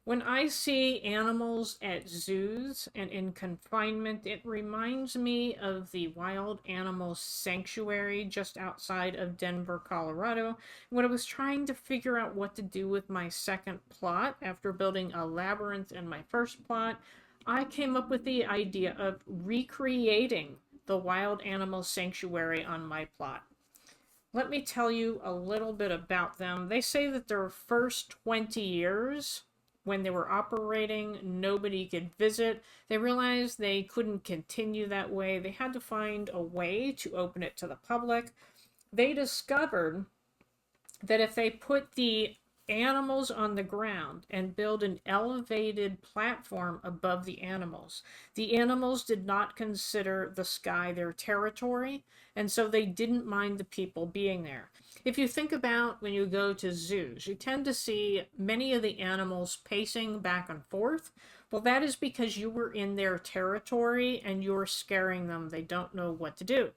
When I see animals at zoos and in confinement, it reminds me of the Wild Animal Sanctuary just outside of Denver, Colorado. When I was trying to figure out what to do with my second plot after building a labyrinth in my first plot, I came up with the idea of recreating the Wild Animal Sanctuary on my plot. Let me tell you a little bit about them. They say that their first 20 years, when they were operating, nobody could visit. They realized they couldn't continue that way. They had to find a way to open it to the public. They discovered that if they put the animals on the ground and build an elevated platform above the animals did not consider the sky their territory, and so they didn't mind the people being there. If you think about when you go to zoos, you tend to see many of the animals pacing back and forth. Well, that is because you were in their territory and you're scaring them. They don't know what to do.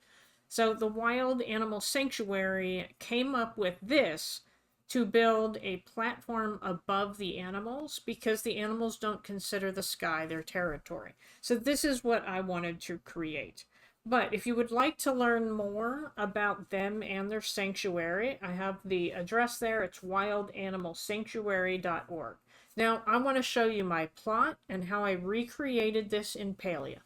So the Wild Animal Sanctuary came up with this to build a platform above the animals because the animals don't consider the sky their territory. So this is what I wanted to create. But if you would like to learn more about them and their sanctuary, I have the address there. It's wildanimalsanctuary.org. Now, I want to show you my plot and how I recreated this in Palia.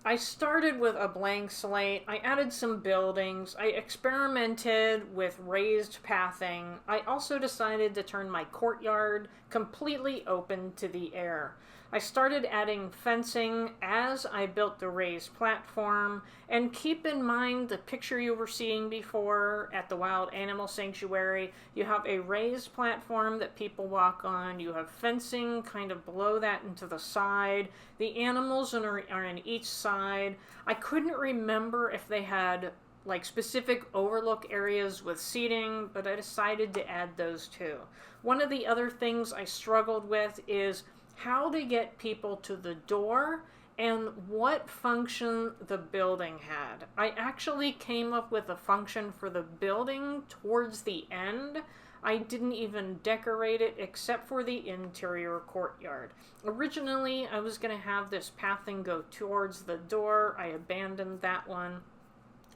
I started with a blank slate. I added some buildings. I experimented with raised pathing. I also decided to turn my courtyard completely open to the air. I started adding fencing as I built the raised platform. And keep in mind the picture you were seeing before at the Wild Animal Sanctuary. You have a raised platform that people walk on. You have fencing kind of below that and to the side. The animals are in each side. I couldn't remember if they had like specific overlook areas with seating, but I decided to add those too. One of the other things I struggled with is how to get people to the door and what function the building had. I actually came up with a function for the building towards the end. I didn't even decorate it except for the interior courtyard. Originally, I was going to have this pathing go towards the door. I abandoned that one.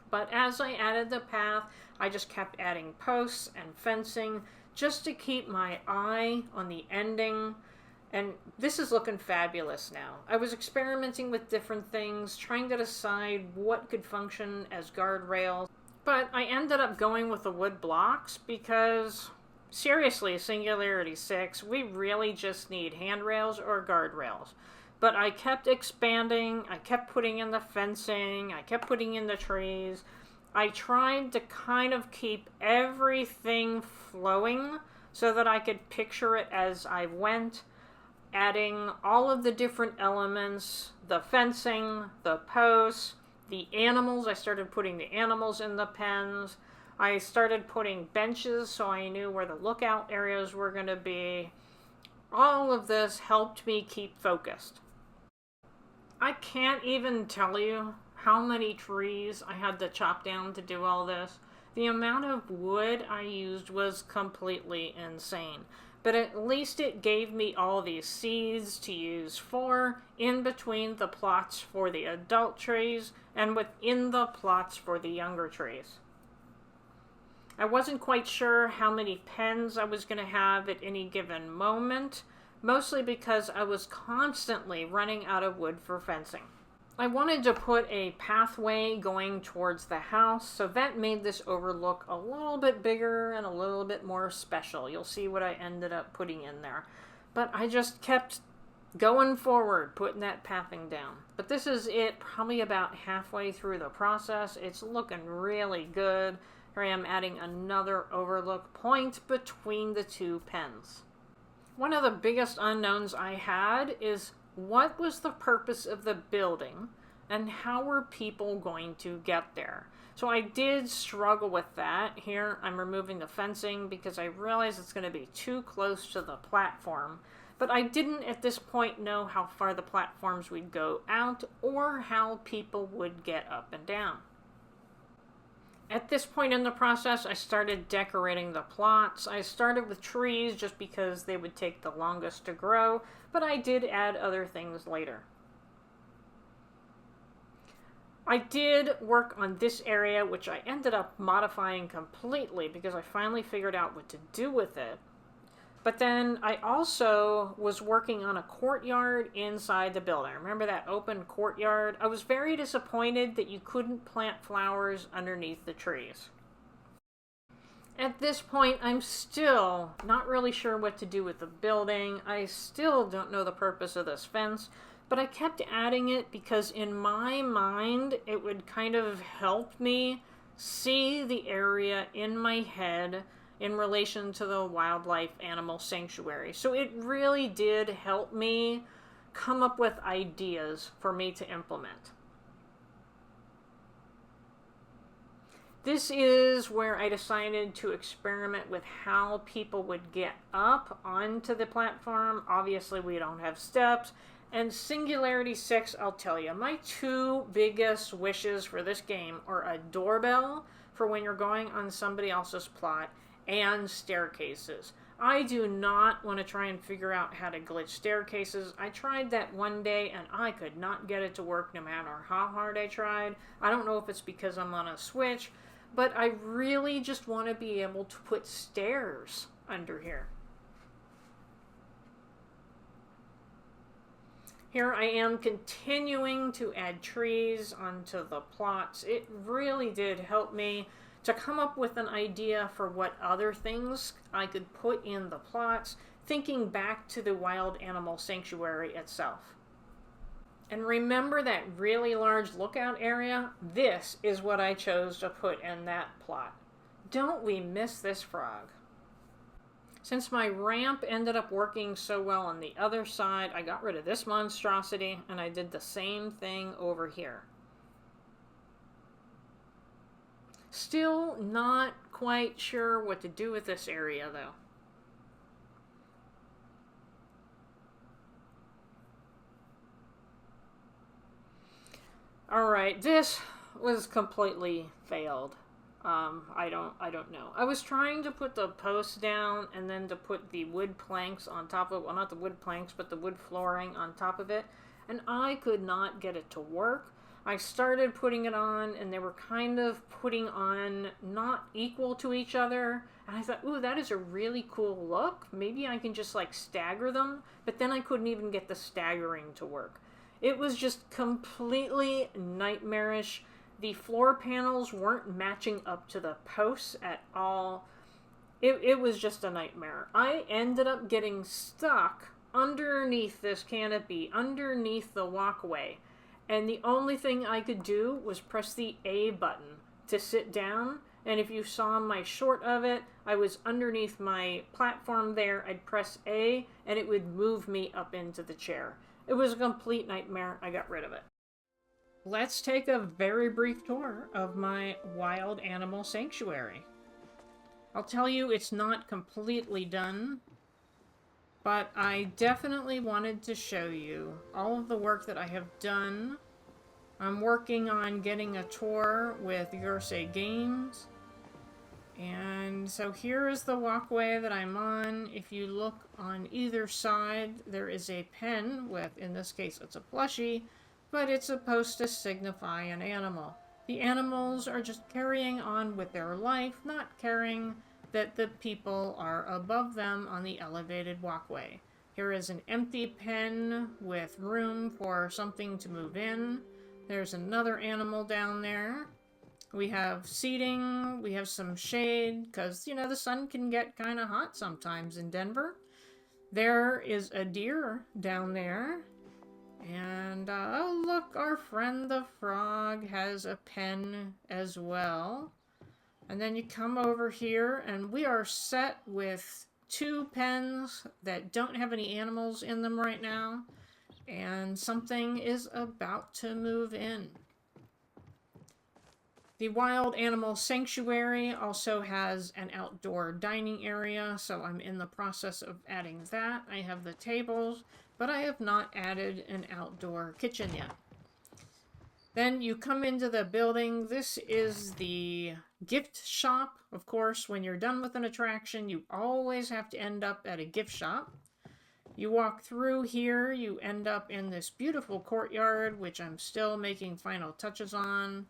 But as I added the path, I just kept adding posts and fencing just to keep my eye on the ending. And this is looking fabulous now. I was experimenting with different things, trying to decide what could function as guardrails. But I ended up going with the wood blocks because, seriously, Singularity 6, we really just need handrails or guardrails. But I kept expanding, I kept putting in the fencing, I kept putting in the trees. I tried to kind of keep everything flowing so that I could picture it as I went, adding all of the different elements, the fencing, the posts, the animals. I started putting the animals in the pens. I started putting benches so I knew where the lookout areas were going to be. All of this helped me keep focused. I can't even tell you how many trees I had to chop down to do all this. The amount of wood I used was completely insane. But at least it gave me all these seeds to use for in between the plots for the adult trees and within the plots for the younger trees. I wasn't quite sure how many pens I was going to have at any given moment, mostly because I was constantly running out of wood for fencing. I wanted to put a pathway going towards the house, so that made this overlook a little bit bigger and a little bit more special. You'll see what I ended up putting in there. But I just kept going forward, putting that pathing down. But this is it, probably about halfway through the process. It's looking really good. Here I am adding another overlook point between the two pens. One of the biggest unknowns I had is what was the purpose of the building and how were people going to get there? So I did struggle with that. Here I'm removing the fencing because I realized it's going to be too close to the platform. But I didn't at this point know how far the platforms would go out or how people would get up and down. At this point in the process, I started decorating the plots. I started with trees just because they would take the longest to grow, but I did add other things later. I did work on this area, which I ended up modifying completely because I finally figured out what to do with it. But then I also was working on a courtyard inside the building. Remember that open courtyard? I was very disappointed that you couldn't plant flowers underneath the trees. At this point, I'm still not really sure what to do with the building. I still don't know the purpose of this fence, but I kept adding it because in my mind, it would kind of help me see the area in my head in relation to the wildlife animal sanctuary. So it really did help me come up with ideas for me to implement. This is where I decided to experiment with how people would get up onto the platform. Obviously, we don't have steps. And Singularity 6, I'll tell you, my two biggest wishes for this game are a doorbell for when you're going on somebody else's plot and staircases. I do not want to try and figure out how to glitch staircases. I tried that one day and I could not get it to work no matter how hard I tried. I don't know if it's because I'm on a Switch, but I really just want to be able to put stairs under here. Here I am continuing to add trees onto the plots. It really did help me to come up with an idea for what other things I could put in the plots, thinking back to the wild animal sanctuary itself. And remember that really large lookout area? This is what I chose to put in that plot. Don't we miss this frog? Since my ramp ended up working so well on the other side, I got rid of this monstrosity and I did the same thing over here. Still not quite sure what to do with this area though. Alright, this was completely failed. I don't know. I was trying to put the posts down and then to put the wood planks on top of, well, not the wood planks, but the wood flooring on top of it, and I could not get it to work. I started putting it on and they were kind of putting on not equal to each other, and I thought, ooh, that is a really cool look. Maybe I can just like stagger them, but then I couldn't even get the staggering to work. It was just completely nightmarish. The floor panels weren't matching up to the posts at all. It was just a nightmare. I ended up getting stuck underneath this canopy, underneath the walkway. And the only thing I could do was press the A button to sit down. And if you saw my short of it, I was underneath my platform there. I'd press A and it would move me up into the chair. It was a complete nightmare. I got rid of it. Let's take a very brief tour of my wild animal sanctuary. I'll tell you it's not completely done, but I definitely wanted to show you all of the work that I have done. I'm working on getting a tour with Yorsei Games. And so here is the walkway that I'm on. If you look on either side, there is a pen with, in this case, it's a plushie, but it's supposed to signify an animal. The animals are just carrying on with their life, not caring that the people are above them on the elevated walkway. Here is an empty pen with room for something to move in. There's another animal down there. We have seating, we have some shade, because, you know, the sun can get kind of hot sometimes in Denver. There is a deer down there. And, oh look, our friend the frog has a pen as well. And then you come over here, and we are set with 2 pens that don't have any animals in them right now. And something is about to move in. The Wild Animal Sanctuary also has an outdoor dining area, so I'm in the process of adding that. I have the tables, but I have not added an outdoor kitchen yet. Then you come into the building. This is the gift shop. Of course, when you're done with an attraction, you always have to end up at a gift shop. You walk through here, you end up in this beautiful courtyard, which I'm still making final touches on.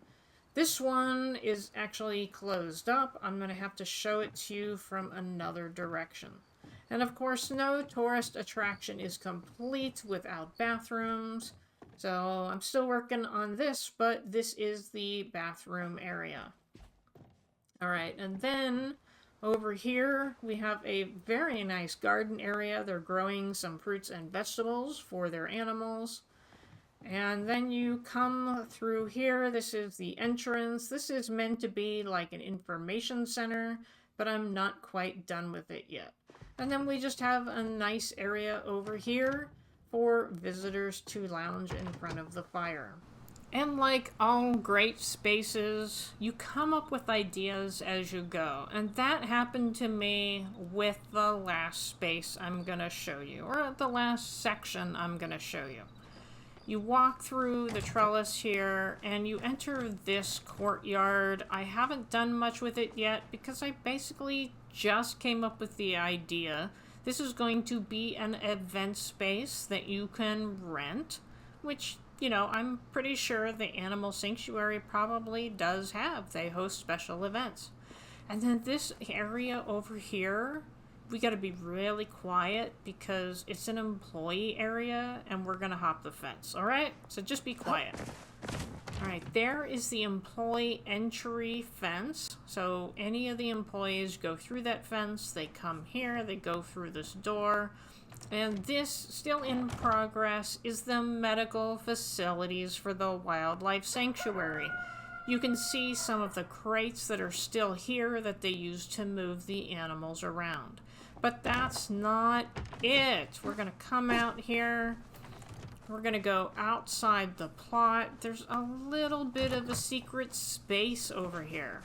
This one is actually closed up. I'm going to have to show it to you from another direction. And of course, no tourist attraction is complete without bathrooms. So I'm still working on this, but this is the bathroom area. All right, and then over here we have a very nice garden area. They're growing some fruits and vegetables for their animals. And then you come through here. This is the entrance. This is meant to be like an information center, but I'm not quite done with it yet. And then we just have a nice area over here for visitors to lounge in front of the fire. And like all great spaces, you come up with ideas as you go. And that happened to me with the last space I'm going to show you, or the last section I'm going to show you. You walk through the trellis here and you enter this courtyard. I haven't done much with it yet because I basically just came up with the idea. This is going to be an event space that you can rent, which, you know, I'm pretty sure the Animal Sanctuary probably does have. They host special events. And then this area over here, we got to be really quiet because it's an employee area and we're going to hop the fence. All right? So just be quiet. All right, there is the employee entry fence. So any of the employees go through that fence. They come here, they go through this door. And this, still in progress, is the medical facilities for the wildlife sanctuary. You can see some of the crates that are still here that they use to move the animals around. But that's not it. We're going to come out here. We're going to go outside the plot. There's a little bit of a secret space over here.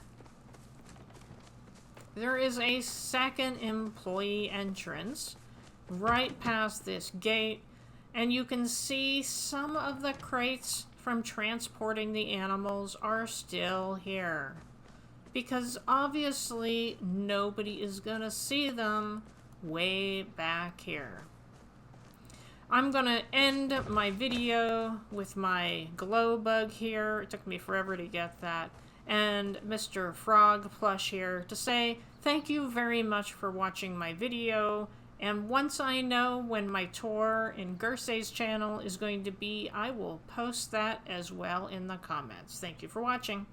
There is a second employee entrance right past this gate, and you can see some of the crates from transporting the animals are still here. Because obviously nobody is going to see them way back here. I'm going to end my video with my glow bug here. It took me forever to get that. And Mr. Frog plush here to say thank you very much for watching my video. And once I know when my tour in Gersey's channel is going to be, I will post that as well in the comments. Thank you for watching.